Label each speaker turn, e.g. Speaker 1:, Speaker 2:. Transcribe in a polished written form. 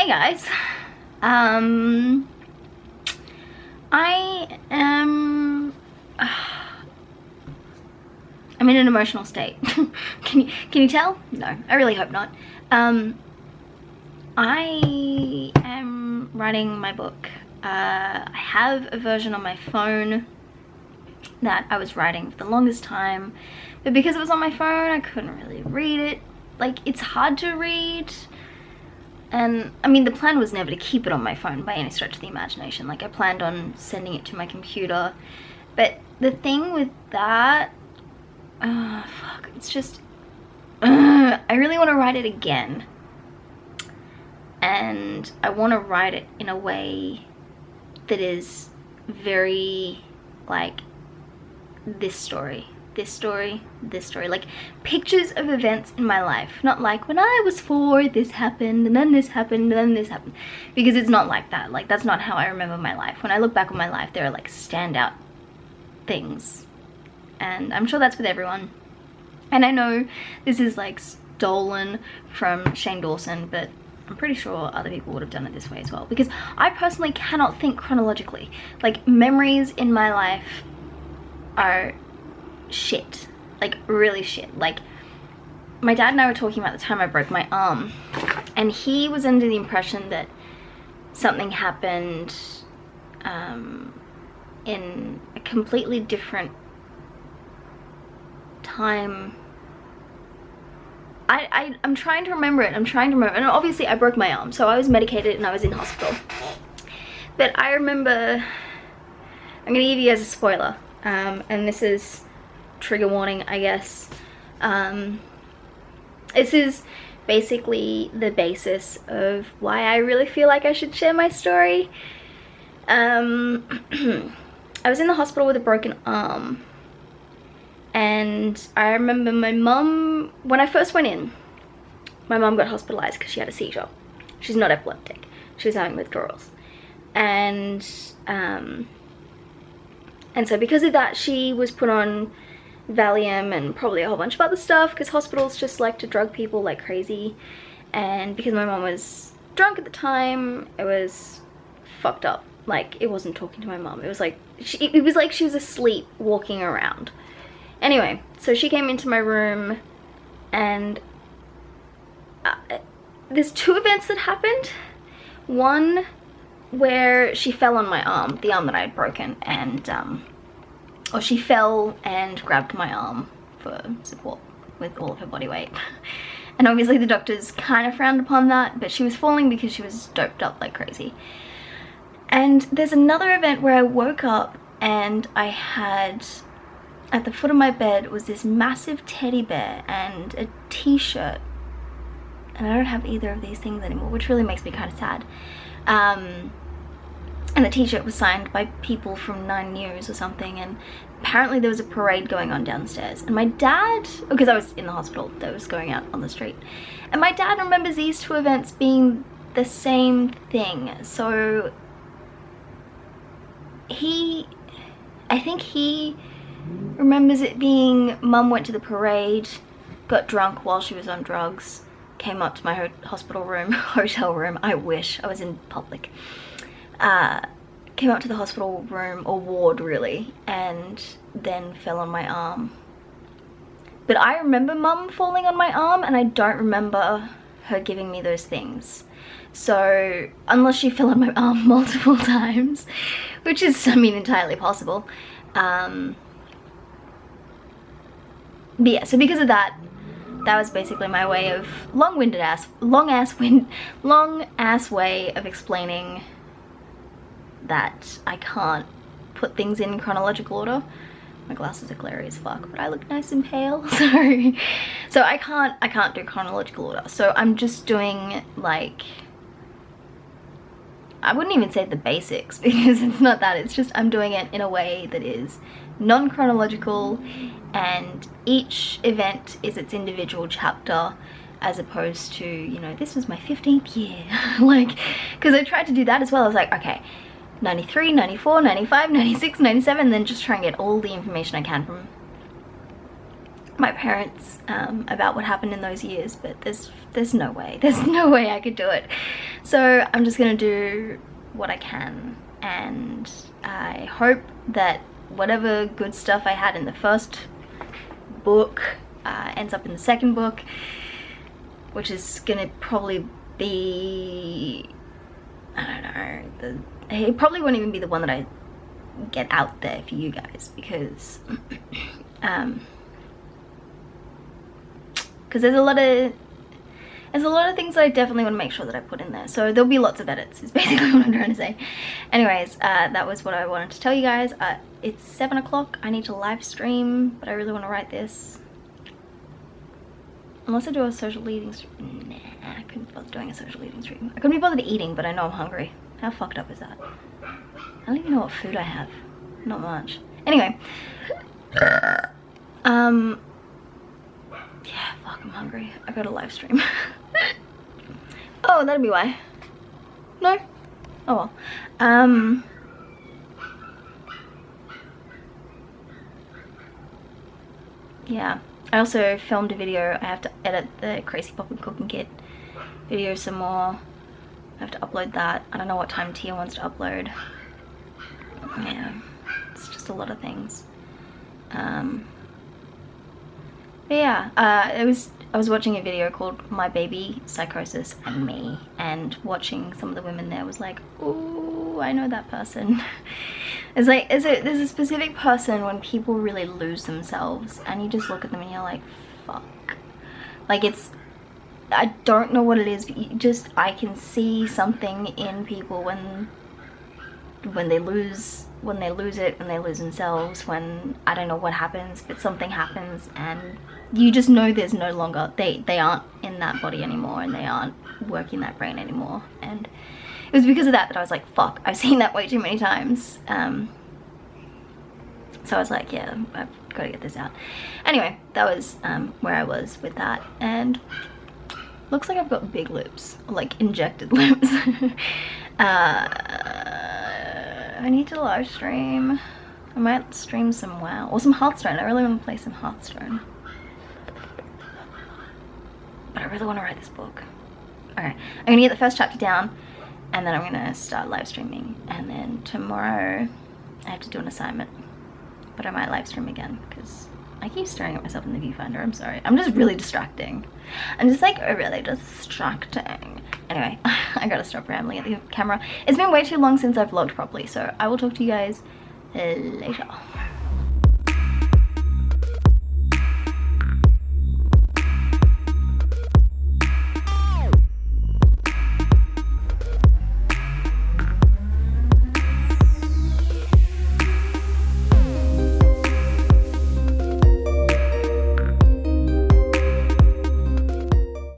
Speaker 1: guys. I am I'm in an emotional state. Can you tell? No, I really hope not. I am writing my book. I have a version on my phone that I was writing for the longest time, but because it was on my phone I couldn't really read it. Like, it's hard to read, and I mean the plan was never to keep it on my phone by any stretch of the imagination. Like, I planned on sending it to my computer, but the thing with that, fuck, it's just I really want to write it again, and I want to write it in a way that is very like this story, like pictures of events in my life, not like when I was 4 this happened and then this happened and then this happened, because it's not like that. Like, that's not how I remember my life. When I look back on my life, there are like standout things, and I'm sure that's with everyone. And I know this is like stolen from Shane Dawson, but I'm pretty sure other people would have done it this way as well, because I personally cannot think chronologically. Like, memories in my life are shit, like really shit. Like, my dad and I were talking about the time I broke my arm, and he was under the impression that something happened in a completely different time. I'm trying to remember it. And obviously I broke my arm, so I was medicated and I was in hospital. But I remember, I'm gonna give you guys a spoiler, and this is trigger warning, I guess. This is basically the basis of why I really feel like I should share my story. I was in the hospital with a broken arm, and I remember my mum, when I first went in, my mum got hospitalized because she had a seizure. She's not epileptic, she was having withdrawals, and so because of that she was put on Valium and probably a whole bunch of other stuff, because hospitals just like to drug people like crazy. And because my mum was drunk at the time, it was fucked up. Like, it wasn't talking to my mum, it was like she was asleep walking around. Anyway, so she came into my room, and there's 2 events that happened. One where she fell on my arm, the arm that I had broken, and or she fell and grabbed my arm for support with all of her body weight. And obviously the doctors kind of frowned upon that, but she was falling because she was doped up like crazy. And there's another event where I woke up and I had, at the foot of my bed was this massive teddy bear and a t-shirt, and I don't have either of these things anymore, which really makes me kind of sad. And the t-shirt was signed by people from 9 News or something, and apparently there was a parade going on downstairs, and my dad, because I was in the hospital, that was going out on the street, and my dad remembers these 2 events being the same thing. So I think he remembers it being Mum went to the parade, got drunk while she was on drugs, came up to my hospital room, hotel room, I wish I was in public, came up to the hospital room, or ward really, and then fell on my arm. But I remember Mum falling on my arm, and I don't remember her giving me those things. So unless she fell on my arm multiple times, which is, I mean, entirely possible. But yeah, so because of that, that was basically my way of long ass way of explaining that I can't put things in chronological order. My glasses are glary as fuck, but I look nice and pale. So I can't do chronological order. So I'm just doing, like, I wouldn't even say the basics, because it's not that, it's just I'm doing it in a way that is non-chronological, and each event is its individual chapter, as opposed to, you know, this was my 15th year. Like, because I tried to do that as well. I was like, okay, 93, 94, 95, 96, 97, then just try and get all the information I can from my parents about what happened in those years. But there's there's no way I could do it. So I'm just gonna do what I can, and I hope that whatever good stuff I had in the first book ends up in the second book, which is gonna probably be, I don't know, it probably won't even be the one that I get out there for you guys, because there's a lot of things that I definitely want to make sure that I put in there. So there'll be lots of edits, is basically what I'm trying to say. Anyways, that was what I wanted to tell you guys. It's 7 o'clock. I need to live stream, but I really want to write this. Unless I do a social eating stream. Nah, I couldn't be bothered doing a social eating stream. I couldn't be bothered eating, but I know I'm hungry. How fucked up is that? I don't even know what food I have. Not much. Anyway. Yeah, fuck, I'm hungry. I got a live stream. Oh, that'd be why. No? Oh well. Yeah. I also filmed a video. I have to edit the Crazy Poppin' Cooking Kit video some more. I have to upload that. I don't know what time Tia wants to upload. Yeah. It's just a lot of things. But yeah, I was watching a video called My Baby, Psychosis and Me, and watching some of the women there was like, ooh, I know that person. It's like, there's a specific person when people really lose themselves and you just look at them and you're like, fuck. Like, I don't know what it is, but I can see something in people when they lose it, when they lose themselves, when I don't know what happens, but something happens and you just know there's no longer, they aren't in that body anymore and they aren't working that brain anymore. And it was because of that I was like, fuck, I've seen that way too many times. So I was like, yeah, I've got to get this out. Anyway, that was where I was with that, and looks like I've got big lips, like injected lips. I need to live stream. I might stream some WoW or some Hearthstone. I really want to play some Hearthstone, but I really want to write this book. Okay, I'm gonna get the first chapter down and then I'm gonna start live streaming, and then tomorrow I have to do an assignment, but I might live stream again because I keep staring at myself in the viewfinder. I'm sorry, I'm just really distracting. I'm just like really distracting. Anyway, I gotta stop rambling at the camera. It's been way too long since I've vlogged properly, so I will talk to you guys later.